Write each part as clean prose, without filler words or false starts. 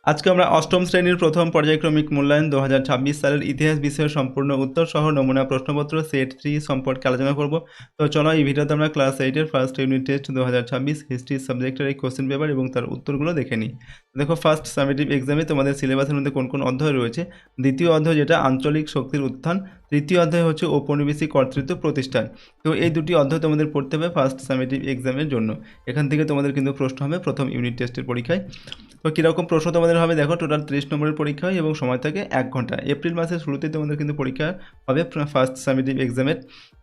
আজকে আমরা অষ্টম শ্রেণীর প্রথম পর্যায়ক্রমিক মূল্যায়ন 2026 সালের ইতিহাস বিষয়ের সম্পূর্ণ উত্তর সহ নমুনা প্রশ্নপত্র সেট 3 সম্পর্কে আলোচনা করব। তো চলো এই ভিডিওতে আমরা ক্লাস 8-এর ফার্স্ট ইউনিট টেস্ট 2026 হিস্ট্রি সাবজেক্টের এই কোশ্চেন পেপার এবং তার উত্তরগুলো দেখে নিই। দেখো, ফার্স্ট সামেটিভ এক্সামে তোমাদের সিলেবাসের মধ্যে কোন কোন অধ্যায় রয়েছে। দ্বিতীয় অধ্যায় যেটা আঞ্চলিক শক্তির উত্থান, তৃতীয় অধ্যায় হচ্ছে ঔপনিবেশিক কর্তৃত্ব প্রতিষ্ঠান। তো এই দুটি অধ্যায় তোমাদের পড়তে হবে ফার্স্ট সামেটিভ এক্সামের জন্য। এখান থেকে তোমাদের কিন্তু প্রশ্ন হবে প্রথম ইউনিট টেস্টের পরীক্ষায়। তো কীরকম প্রশ্ন তোমাদের হবে দেখো, টোটাল 30 নম্বরের পরীক্ষা হয় এবং সময় থাকে 1 ঘন্টা। এপ্রিল মাসের শুরুতেই তোমাদের কিন্তু পরীক্ষা হবে ফার্স্ট সামেটিভ এক্সামের।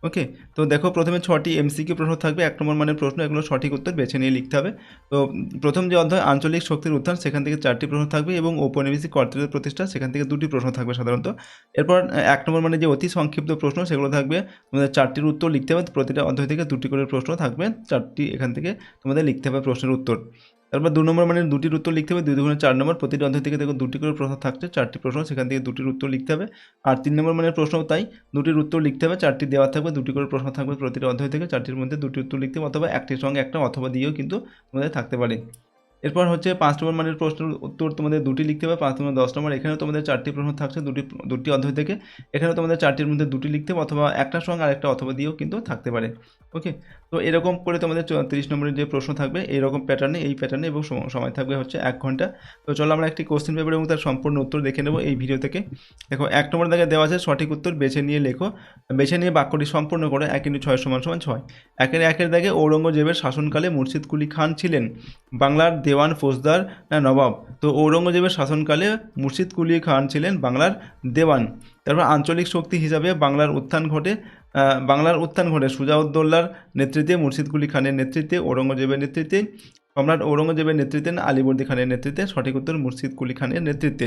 ওকে, তো দেখো প্রথমে 6টি এমসিকিউ প্রশ্ন থাকবে, 1 নম্বর মানের প্রশ্ন, এগুলো সঠিক উত্তর বেছে নিয়ে লিখতে হবে। তো প্রথম যে অধ্যায় আঞ্চলিক শক্তির উত্থান, সেখান থেকে 4টি প্রশ্ন থাকবে এবং ঔপনিবেশিক কর্তৃত্ব প্রতিষ্ঠা, সেখান থেকে 2টি প্রশ্ন থাকবে সাধারণত। এরপর 1 নম্বর মানে যে অতি সংক্ষিপ্ত প্রশ্ন, সেগুলো থাকবে তোমাদের 4টির উত্তর লিখতে হবে। প্রতিটা অধ্যায় থেকে 2টি করে প্রশ্ন থাকবে, 4টি এখান থেকে তোমাদের লিখতে হবে প্রশ্নের উত্তর। তারপর 2 নম্বর মানে 2টির উত্তর লিখতে হবে, 2 দুগুণে 4 নম্বর, প্রতিটি অধ্যায় থেকে দেখো 2টি করে প্রশ্ন থাকছে, 4টি প্রশ্ন, সেখান থেকে 2টির উত্তর লিখতে হবে। আর 3 নম্বর মানের প্রশ্ন তাই 2টির উত্তর লিখতে হবে, 4টি দেওয়া থাকবে, 2টি করে প্রশ্ন থাকবে প্রতিটি অধ্যায় থেকে, 4টির মধ্যে 2টি উত্তর লিখতে হবে, অথবা একটির সঙ্গে একটা অথবা দিয়েও কিন্তু তোমাদের থাকতে পারে। এরপর হচ্ছে 5 নম্বর মানের প্রশ্নের উত্তর তোমাদের 2টি লিখতে হবে, 5 নম্বর 10 নম্বর, এখানেও তোমাদের 4টি প্রশ্ন থাকছে, 2টি অধ্যায় থেকে, এখানেও তোমাদের 4টির মধ্যে 2টি লিখতে হবে, অথবা একটার সঙ্গে আরেকটা অথবা দিয়েও কিন্তু থাকতে পারে। ওকে, তো এরকম করে তোমাদের 30 নম্বরের যে প্রশ্ন থাকবে এইরকম প্যাটার্নে, এই প্যাটার্নে, এবং সময় থাকবে হচ্ছে 1 ঘন্টা। তো চলো আমরা একটি কোশ্চেন পেপার এবং তার সম্পূর্ণ উত্তর দেখে নেব এই ভিডিও থেকে। দেখো 1 নম্বর দাগে দেওয়া আছে সঠিক উত্তর বেছে নিয়ে লেখো, বেছে নিয়ে বাক্যটি সম্পূর্ণ করে 1 × 6 = 6। একের দাগে ঔরঙ্গজেবের শাসনকালে মুর্শিদ কুলি খান ছিলেন বাংলার দেওয়ান, ফৌজদার না নবাব। তো ঔরঙ্গজেবের শাসনকালে মুর্শিদ কুলি খান ছিলেন বাংলার দেওয়ান। তারপর আঞ্চলিক শক্তি হিসাবে বাংলার উত্থান ঘটে সুজাউদ্দৌলার নেতৃত্বে, মুর্শিদ কুলি খানের নেতৃত্বে, ঔরঙ্গজেবের নেতৃত্বে, সম্রাট ঔরঙ্গজেবের নেতৃত্বে না আলীবর্দী খানের নেতৃত্বে। সঠিক উত্তর মুর্শিদ কুলি খানের নেতৃত্বে।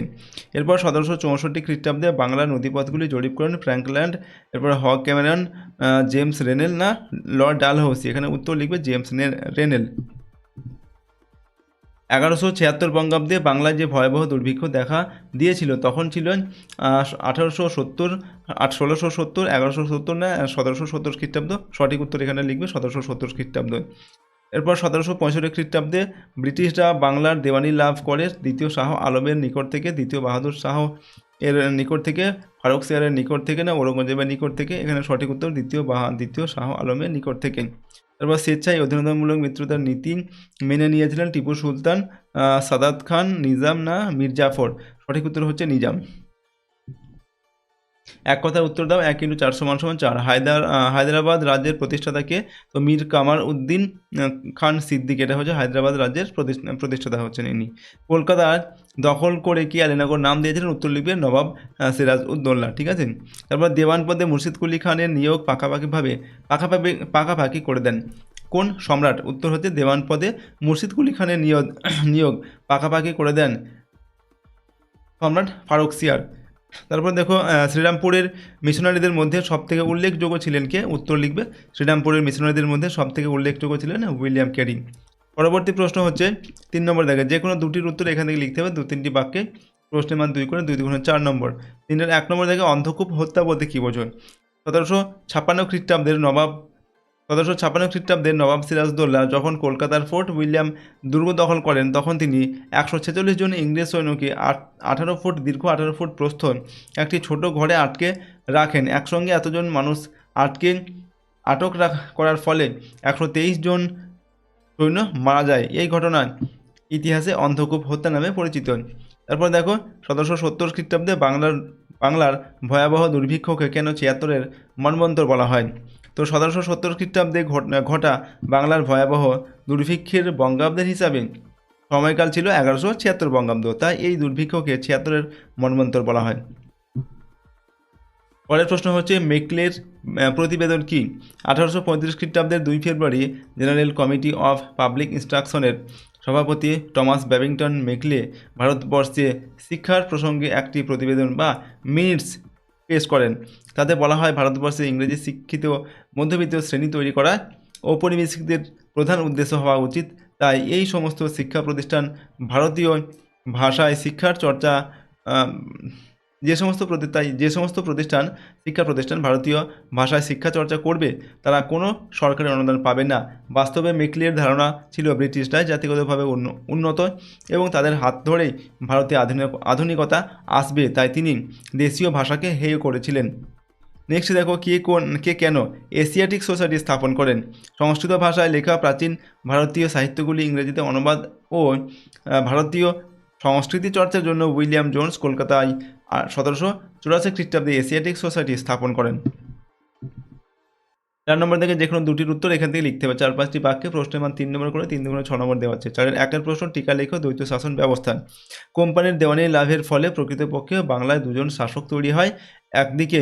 এরপর 1764 খ্রিস্টাব্দে বাংলার নদীপথগুলি জরিপ করেন ফ্র্যাঙ্কল্যান্ড। এরপর হক ক্যামেরন, জেমস রেনেল না লর্ড ডালহৌসি। এখানে উত্তর লিখবে জেমস রেনেল। 1176 বঙ্গাব্দে বাংলায় যে ভয়াবহ দুর্ভিক্ষ দেখা দিয়েছিল তখন ছিল 1870, 1670, 1170 না 1770 খ্রিস্টাব্দ। সঠিক উত্তর এখানে লিখবে 1770 খ্রিস্টাব্দ। এরপর 1765 খ্রিস্টাব্দে ব্রিটিশরা বাংলার দেওয়ানি লাভ করে দ্বিতীয় শাহ আলমের নিকট থেকে, দ্বিতীয় বাহাদুর শাহ এর নিকট থেকে, ফারুক সিয়ারের নিকট থেকে না ঔরঙ্গজেবের নিকট থেকে। এখানে সঠিক উত্তর দ্বিতীয় শাহ আলমের নিকট থেকে। তারপর স্বেচ্ছায় অধীনতামূলক মিত্রতার নীতি মেনে নিয়েছিলেন টিপু সুলতান, সাদাত খান, নিজাম না মীর জাফর। সঠিক উত্তর হচ্ছে নিজাম। এক কথায় উত্তর দাও, 1 × 4 = 4। হায়দ্রাবাদ রাজ্যের প্রতিষ্ঠাতাকে, তো মীর কামার উদ্দিন খান সিদ্দিক, এটা হচ্ছে হায়দ্রাবাদ রাজ্যের প্রতিষ্ঠাতা হচ্ছেন ইনি। কলকাতার দখল করে কি আলীনগর নাম দিয়েছিলেন, উত্তর লিখবে নবাব সিরাজ উদ্দৌলা। ঠিক আছে। তারপর দেওয়ান পদে মুর্শিদ কুলি খানের নিয়োগ পাকাপাকি করে দেন কোন সম্রাট, উত্তর হচ্ছে দেওয়ান পদে মুর্শিদ কুলি খানের নিয়োগ পাকাপাকি করে দেন সম্রাট ফারুক সিয়ার। তারপর দেখো শ্রীরামপুরের মিশনারিদের মধ্যে সবথেকে উল্লেখযোগ্য ছিলেন কে, উত্তর লিখবে শ্রীরামপুরের মিশনারিদের মধ্যে সবথেকে উল্লেখযোগ্য ছিলেন উইলিয়াম ক্যারি। পরবর্তী প্রশ্ন হচ্ছে 3 নম্বর দেখে যে কোনো দুটির উত্তর এখান থেকে লিখতে হবে 2-3টি বাক্যে, প্রশ্নের মান 2 করে, 2 দুগুণে 4 নম্বর। 1 নম্বর দেখে অন্ধকূপ হত্যা বলতে কী বোঝো। 1756 খ্রিস্টাব্দের নবাব সিরাজউদ্দৌলা যখন কলকাতার ফোর্ট উইলিয়াম দুর্গ দখল করেন তখন তিনি 146 জন ইংরেজ সৈন্যকে 18 ফুট দীর্ঘ 18 ফুট প্রস্থ একটি ছোট ঘরে আটকে রাখেন। একসঙ্গে এতজন মানুষ আটক করার ফলে 123 জন সৈন্য মারা যায়। এই ঘটনা ইতিহাসে অন্ধকূপ হত্যা নামে পরিচিত। তারপর দেখো 1770 খ্রিস্টাব্দে বাংলার ভয়াবহ দুর্ভিক্ষকে কেন 76-এর মন্বন্তর বলা হয়। তো 1770 খ্রিস্টাব্দে ঘটা বাংলার ভয়াবহ দুর্ভিক্ষের বঙ্গাব্দের হিসাবে সময়কাল ছিল 1176 বঙ্গাব্দ, তাই এই দুর্ভিক্ষকে 76-এর মন্বন্তর বলা হয়। পরের প্রশ্ন হচ্ছে মেকলের প্রতিবেদন কি। 1835 খ্রিস্টাব্দের 2 ফেব্রুয়ারি জেনারেল কমিটি অফ পাবলিক ইনস্ট্রাকশনের সভাপতি টমাস ব্যাবিংটন মেকলে ভারতবর্ষে শিক্ষার প্রসঙ্গে একটি প্রতিবেদন বা মিনিটস পেশ করেন। তাতে বলা হয় ভারতবর্ষে ইংরেজি শিক্ষিত মধ্যবিত্ত শ্রেণী তৈরি করা ঔপনিবেশিকদের প্রধান উদ্দেশ্য হওয়া উচিত, তাই এই সমস্ত শিক্ষা প্রতিষ্ঠান ভারতীয় ভাষায় শিক্ষার চর্চা যে সমস্ত প্রতিষ্ঠান শিক্ষা প্রতিষ্ঠান ভারতীয় ভাষায় শিক্ষা চর্চা করবে তারা কোনো সরকারি অনুদান পাবে না। বাস্তবে মেকলির ধারণা ছিল ব্রিটিশরাই জাতিগতভাবে উন্নত এবং তাদের হাত ধরেই ভারতে আধুনিকতা আসবে, তাই তিনি দেশীয় ভাষাকে হেয় করেছিলেন। নেক্সট দেখো কে কেন এশিয়াটিক সোসাইটি স্থাপন করেন। সংস্কৃত ভাষায় লেখা প্রাচীন ভারতীয় সাহিত্যগুলি ইংরেজিতে অনুবাদ ও ভারতীয় সংস্কৃতি চর্চার জন্য উইলিয়াম জোন্স কলকাতায় 1784 খ্রিস্টাব্দে এশিয়াটিক সোসাইটি স্থাপন করেন। 4 নম্বর থেকে যে কোনো দুটির উত্তর এখান থেকে লিখতে হবে। 4-5টি বাক্যে প্রশ্নের মান 3 নম্বর করে 3 দুগুণে 6 নম্বর দেওয়া আছে। 4-এর 1-এর প্রশ্ন, টিকা লেখো দ্বৈত শাসন ব্যবস্থা। কোম্পানির দেওয়ানি লাভের ফলে প্রকৃতপক্ষে বাংলায় দুজন শাসক তৈরি হয়। একদিকে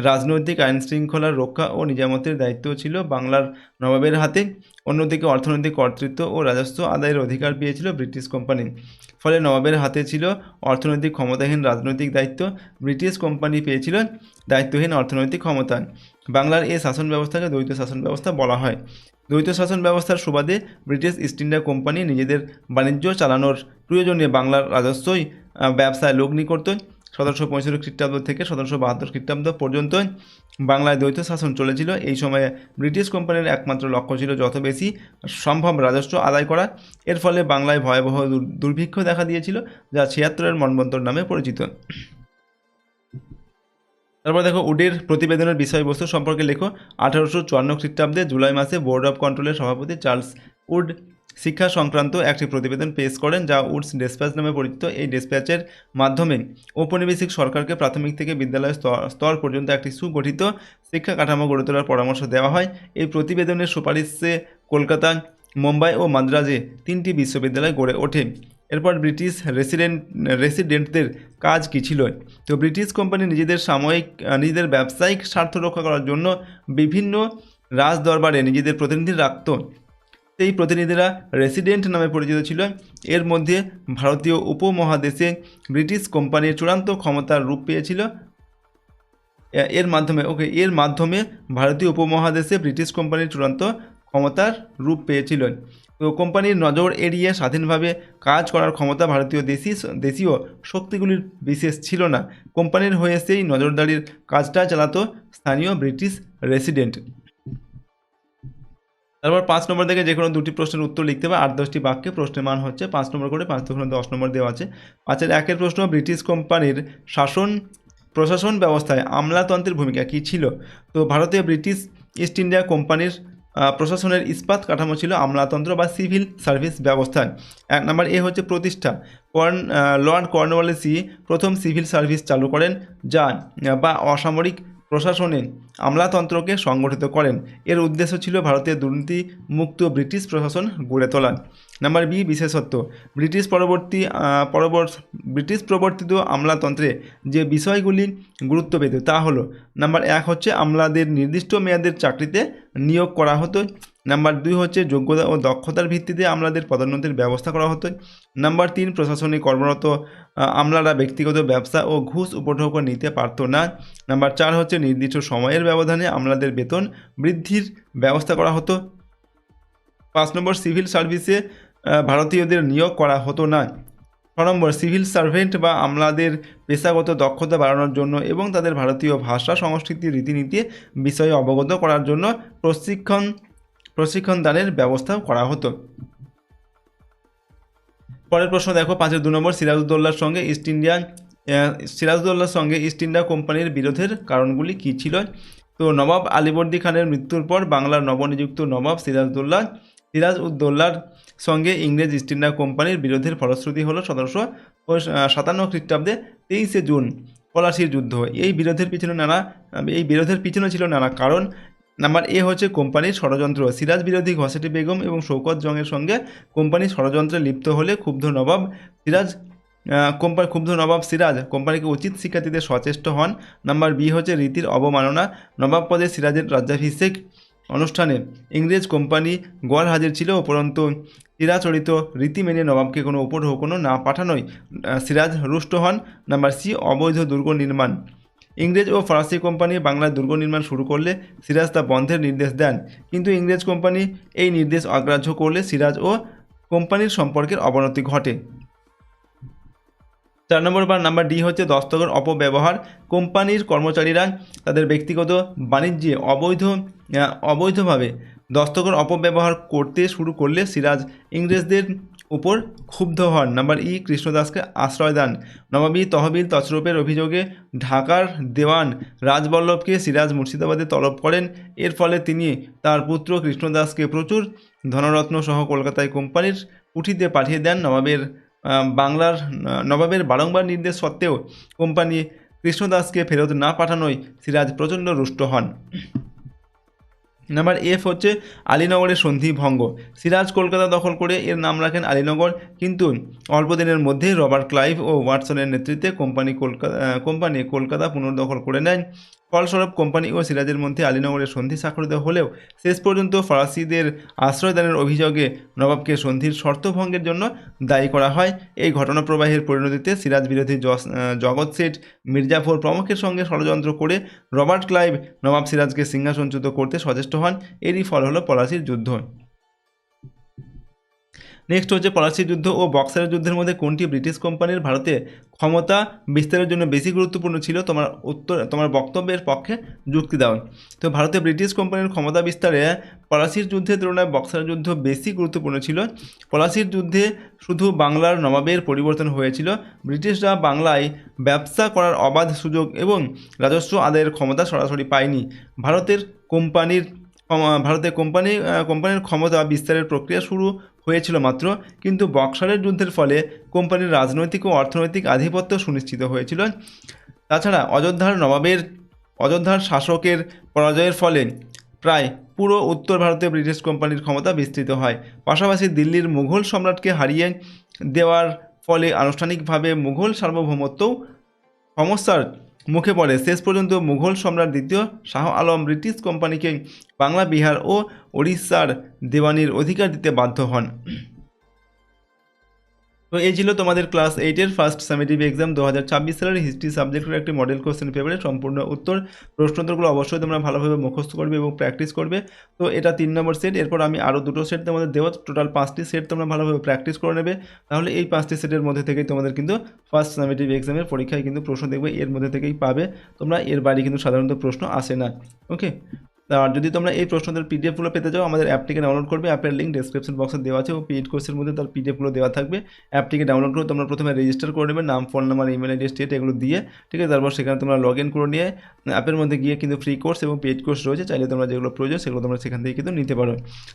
রাজনৈতিক আইন শৃঙ্খলার রক্ষা ও নিজামতের দায়িত্ব ছিল বাংলার নবাবের হাতে, অন্যদিকে অর্থনৈতিক কর্তৃত্ব ও রাজস্ব আদায়ের অধিকার পেয়েছিল ব্রিটিশ কোম্পানি। ফলে নবাবের হাতে ছিল অর্থনৈতিক ক্ষমতাহীন রাজনৈতিক দায়িত্ব, ব্রিটিশ কোম্পানি পেয়েছিল দায়িত্বহীন অর্থনৈতিক ক্ষমতা। বাংলার এই শাসন ব্যবস্থাকে দ্বৈত শাসন ব্যবস্থা বলা হয়। দ্বৈত শাসন ব্যবস্থার সুবাদে ব্রিটিশ ইস্ট ইন্ডিয়া কোম্পানি নিজেদের বাণিজ্য চালানোর প্রয়োজনে বাংলার রাজস্বই ব্যবসায় লগ্নি করত। 1765 খ্রিস্টাব্দ থেকে 1772 খ্রিস্টাব্দ পর্যন্ত বাংলায় দ্বৈত শাসন চলেছিল। এই সময়ে ব্রিটিশ কোম্পানির একমাত্র লক্ষ্য ছিল যত বেশি সম্ভব রাজস্ব আদায় করা। এর ফলে বাংলায় ভয়াবহ দুর্ভিক্ষ দেখা দিয়েছিল, যা 76-এর মন্বন্তর নামে পরিচিত। তারপর দেখো উডের প্রতিবেদনের বিষয়বস্তু সম্পর্কে লেখো। 1854 খ্রিস্টাব্দে জুলাই মাসে বোর্ড অফ কন্ট্রোলের সভাপতি চার্লস উড শিক্ষা সংক্রান্ত একটি প্রতিবেদন পেশ করেন, যা উডস ডেসপ্যাচ নামে পরিচিত। এই ডেসপ্যাচের মাধ্যমে ঔপনিবেশিক সরকারকে প্রাথমিক থেকে বিদ্যালয় স্তর পর্যন্ত একটি সুগঠিত শিক্ষা কাঠামো গড়ে তোলার পরামর্শ দেওয়া হয়। এই প্রতিবেদনের সুপারিশে কলকাতা, মুম্বাই ও মাদ্রাজে 3টি বিশ্ববিদ্যালয় গড়ে ওঠে। এরপর ব্রিটিশ রেসিডেন্টদের কাজ কী ছিল? তো ব্রিটিশ কোম্পানি নিজেদের ব্যবসায়িক স্বার্থ রক্ষা করার জন্য বিভিন্ন রাজদরবারে নিজেদের প্রতিনিধি রাখত। এই প্রতিনিধিরা রেসিডেন্ট নামে পরিচিত ছিল। এর মধ্যে ভারতীয় উপমহাদেশে ব্রিটিশ কোম্পানির চূড়ান্ত ক্ষমতার রূপ পেয়েছিল। এর মাধ্যমে ভারতীয় উপমহাদেশে ব্রিটিশ কোম্পানির চূড়ান্ত ক্ষমতার রূপ পেয়েছিল। তো কোম্পানির নজর এড়িয়ে স্বাধীনভাবে কাজ করার ক্ষমতা ভারতীয় দেশীয় শক্তিগুলির বিশেষ ছিল না। কোম্পানির হয়ে সেই নজরদারির কাজটা চালাতো স্থানীয় ব্রিটিশ রেসিডেন্ট। তারপর 5 নম্বর থেকে যে কোনো দুটি প্রশ্নের উত্তর লিখতে হবে। 8-10টি বাক্যে প্রশ্নের মান হচ্ছে 5 নম্বর করে, 5 দুগুণে 10 নম্বর দেওয়া আছে। 5-এর 1-এর প্রশ্ন, ব্রিটিশ কোম্পানির প্রশাসন ব্যবস্থায় আমলাতন্ত্রের ভূমিকা কী ছিল? তো ভারতীয় ব্রিটিশ ইস্ট ইন্ডিয়া কোম্পানির প্রশাসনের ইস্পাত কাঠামো ছিল আমলাতন্ত্র বা সিভিল সার্ভিস ব্যবস্থায়। 1 নম্বর এ হচ্ছে প্রতিষ্ঠা। লর্ড কর্নওয়ালিসই প্রথম সিভিল সার্ভিস চালু করেন, যা বা অসামরিক প্রশাসনে আমলাতন্ত্রকে সংগঠিত করেন। এর উদ্দেশ্য ছিল ভারতের দুর্নীতি মুক্ত ব্রিটিশ প্রশাসন গড়ে তোলা। নাম্বার বি বিশেষত্ব। ব্রিটিশ প্রবর্তিত আমলাতন্ত্রে যে বিষয়গুলি গুরুত্ব পেত তা হলো, নাম্বার 1 হচ্ছে আমলাদের নির্দিষ্ট মেয়াদের চাকরিতে নিয়োগ করা হতো। নাম্বার 2 হচ্ছে যোগ্যতা ও দক্ষতার ভিত্তিতে আমলাদের পদোন্নতির ব্যবস্থা করা হতো। নাম্বার 3 প্রশাসনে কর্মরত আমলারা ব্যক্তিগত ব্যবসা ও ঘুষ উপঢৌক নিতে পারত না। নাম্বার 4 হচ্ছে নির্দিষ্ট সময়ের ব্যবধানে আমলাদের বেতন বৃদ্ধির ব্যবস্থা করা হতো। 5 নম্বর সিভিল সার্ভিসে ভারতীয়দের নিয়োগ করা হতো না। 6 নম্বর সিভিল সার্ভেন্ট বা আমলাদের পেশাগত দক্ষতা বাড়ানোর জন্য এবং তাদের ভারতীয় ভাষা, সংস্কৃতি, রীতিনীতি বিষয়ে অবগত করার জন্য প্রশিক্ষণ দানের ব্যবস্থা করা হতো। পরের প্রশ্ন দেখো 5-এর 2 নম্বর, সিরাজউদ্দৌলার সঙ্গে ইস্ট ইন্ডিয়া কোম্পানির বিরোধের কারণগুলি কী ছিল? তো নবাব আলীবর্দী খানের মৃত্যুর পর বাংলার নবনিযুক্ত নবাব সিরাজউদ্দৌলার সঙ্গে ইংরেজ ইস্ট ইন্ডিয়া কোম্পানির বিরোধের ফলশ্রুতি হলো 1757 খ্রিস্টাব্দে 23শে জুন পলাশির যুদ্ধ। এই বিরোধের পিছনে ছিল নানা কারণ। নাম্বার এ হচ্ছে কোম্পানির ষড়যন্ত্র। সিরাজ বিরোধী ঘসেটি বেগম এবং শৌকত জংয়ের সঙ্গে কোম্পানির ষড়যন্ত্রে লিপ্ত হলে ক্ষুব্ধ নবাব সিরাজ কোম্পানিকে উচিত শিক্ষা দিতে সচেষ্ট হন। নাম্বার বি হচ্ছে রীতির অবমাননা। নবাব পদে সিরাজের রাজ্যাভিষেক অনুষ্ঠানে ইংরেজ কোম্পানি গড় হাজির ছিল, উপরন্তু চিরাচরিত রীতি মেনে নবাবকে কোনো উপঢৌকনো না পাঠানোয় সিরাজ রুষ্ট হন। নাম্বার সি অবৈধ দুর্গ নির্মাণ। ইংরেজ ও ফরাসি কোম্পানি বাংলায় দুর্গ নির্মাণ শুরু করলে সিরাজ তা বন্ধের নির্দেশ দেন, কিন্তু ইংরেজ কোম্পানি এই নির্দেশ অগ্রাহ্য করলে সিরাজ ও কোম্পানির সম্পর্কের অবনতি ঘটে। 4 নম্বর বা নাম্বার ডি হচ্ছে দস্তকের অপব্যবহার। কোম্পানির কর্মচারীরা তাদের ব্যক্তিগত বাণিজ্যে অবৈধভাবে দস্তকের অপব্যবহার করতে শুরু করলে সিরাজ ইংরেজদের উপর ক্ষুব্ধ হন। নাম্বার ই কৃষ্ণদাসকে আশ্রয় দেন। নবাবী তহবিল তছরূপের অভিযোগে ঢাকার দেওয়ান রাজবল্লভকে সিরাজ মুর্শিদাবাদে তলব করেন। এর ফলে তিনি তার পুত্র কৃষ্ণদাসকে প্রচুর ধনরত্ন সহ কলকাতায় কোম্পানির কুঠিতে পাঠিয়ে দেন। নবাবের বারংবার নির্দেশ সত্ত্বেও কোম্পানি কৃষ্ণদাসকে ফেরত না পাঠানোয় সিরাজ প্রচণ্ড রুষ্ট হন। নাম্বার এফ হচ্ছে আলীনগরের সন্ধি ভঙ্গ। সিরাজ কলকাতা দখল করে এর নাম রাখেন আলীনগর, কিন্তু অল্প দিনের মধ্যেই রবার্ট ক্লাইভ ও ওয়াটসনের নেতৃত্বে কোম্পানি কলকাতা পুনর্দখল করে নেয়। ফলস্বরূপ কোম্পানি ও সিরাজের মধ্যে আলীনগরের সন্ধি স্বাক্ষরিত হলেও শেষ পর্যন্ত ফরাসিদের আশ্রয়দানের অভিযোগে নবাবকে সন্ধির শর্ত ভঙ্গের জন্য দায়ী করা হয়। এই ঘটনা প্রবাহের পরিণতিতে সিরাজ বিরোধী জগৎ শেঠ, মির্জাফর প্রমুখের সঙ্গে ষড়যন্ত্র করে রবার্ট ক্লাইভ নবাব সিরাজকে সিংহাসনচ্যুত করতে সচেষ্ট হন। এরই ফল হলো পলাশির যুদ্ধ। নেক্সট হচ্ছে পলাশির যুদ্ধ ও বক্সারের যুদ্ধের মধ্যে কোনটি ব্রিটিশ কোম্পানির ভারতে ক্ষমতা বিস্তারের জন্য বেশি গুরুত্বপূর্ণ ছিল? তোমার বক্তব্যের পক্ষে যুক্তি দাও। তো ভারতে ব্রিটিশ কোম্পানির ক্ষমতা বিস্তারে পলাশির যুদ্ধের তুলনায় বক্সারের যুদ্ধ বেশি গুরুত্বপূর্ণ ছিল। পলাশির যুদ্ধে শুধু বাংলার নবাবের পরিবর্তন হয়েছিল। ব্রিটিশরা বাংলায় ব্যবসা করার অবাধ সুযোগ এবং রাজস্ব আদায়ের ক্ষমতা সরাসরি পায়নি। ভারতের কোম্পানির ক্ষমতা বিস্তারের প্রক্রিয়া শুরু হয়েছিল মাত্র, কিন্তু বক্সারের যুদ্ধের ফলে কোম্পানির রাজনৈতিক ও অর্থনৈতিক আধিপত্য সুনিশ্চিত হয়েছিল। তাছাড়া অযোধ্যার শাসকের পরাজয়ের ফলে প্রায় পুরো উত্তর ভারতে ব্রিটিশ কোম্পানির ক্ষমতা বিস্তৃত হয়। পাশাপাশি দিল্লির মুঘল সম্রাটকে হারিয়ে দেওয়ার ফলে আনুষ্ঠানিকভাবে মুঘল সার্বভৌমত্বও সমস্যার মুখে পড়ে। শেষ পর্যন্ত মুঘল সম্রাট দ্বিতীয় শাহ আলম ব্রিটিশ কোম্পানিকে বাংলা, বিহার ও ওড়িশার দেওয়ানির অধিকার দিতে বাধ্য হন। তো এই ছিল তোমাদের ক্লাস 8-এর ফার্স্ট সামেটিভ এক্সাম 2026 সালের হিস্ট্রি সাবজেক্টের একটি মডেল কোশ্চেন পেপারের সম্পূর্ণ উত্তর। প্রশ্নোত্তরগুলো অবশ্যই তোমরা ভালোভাবে মুখস্থ করবে এবং প্র্যাকটিস করবে। তো এটা 3 নম্বর সেট। এরপর আমি আরও 2টো সেট তোমাদের দেওয়া, টোটাল 5টি সেট তোমরা ভালোভাবে প্র্যাকটিস করে নেবে। তাহলে এই 5টি সেটের মধ্যে থেকেই তোমাদের কিন্তু ফার্স্ট সামেটিভ এক্সামের পরীক্ষায় কিন্তু প্রশ্ন দেখবে, এর মধ্যে থেকেই পাবে তোমরা। এর বাইরে কিন্তু সাধারণত প্রশ্ন আসে না। ওকে, আর যদি তোমরা এই প্রশ্নদের পিডিএফগুলো পেতে চাও, আমাদের অ্যাপটিকে ডাউনলোড করবে। অ্যাপের লিঙ্ক ডেসক্রিপশন বক্সে দেওয়া আছে ও পেইড কোর্সের মধ্যে তার পিডিএফগুলো দেওয়া থাকবে। অ্যাপটিকে ডাউনলোড করে তোমরা প্রথমে রেজিস্টার করে নেবে, নাম, phone number, email ID, state এগুলো দিয়ে, ঠিক আছে। তারপর সেখানে তোমরা লগ ইন করে নিয়ে অ্যাপের মধ্যে গিয়ে কিন্তু ফ্রি কোর্স এবং পেইড কোর্স রয়েছে, চাইলে তোমরা যেগুলো প্রয়োজন সেগুলো তোমরা সেখান থেকে কিন্তু নিতে পারো।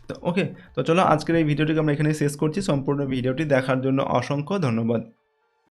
তো ওকে, তো চলো আজকের এই ভিডিওটিকে আমরা এখানে শেষ করছি। সম্পূর্ণ ভিডিওটি দেখার জন্য অসংখ্য ধন্যবাদ।